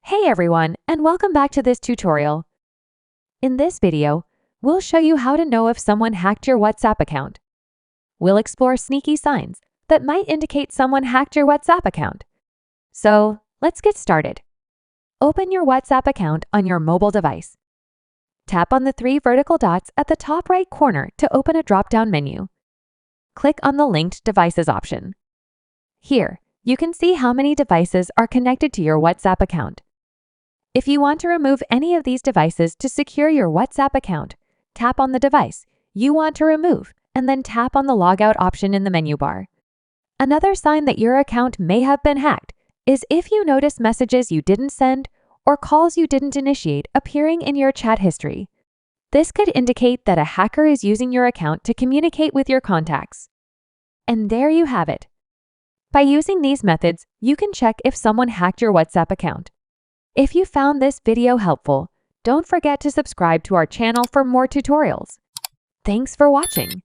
Hey everyone, and welcome back to this tutorial. In this video, we'll show you how to know if someone hacked your WhatsApp account. We'll explore sneaky signs that might indicate someone hacked your WhatsApp account. So, let's get started. Open your WhatsApp account on your mobile device. Tap on the three vertical dots at the top right corner to open a drop-down menu. Click on the Linked Devices option. Here, you can see how many devices are connected to your WhatsApp account. If you want to remove any of these devices to secure your WhatsApp account, tap on the device you want to remove and then tap on the Logout option in the menu bar. Another sign that your account may have been hacked is if you notice messages you didn't send or calls you didn't initiate appearing in your chat history. This could indicate that a hacker is using your account to communicate with your contacts. And there you have it. By using these methods, you can check if someone hacked your WhatsApp account. If you found this video helpful, don't forget to subscribe to our channel for more tutorials. Thanks for watching.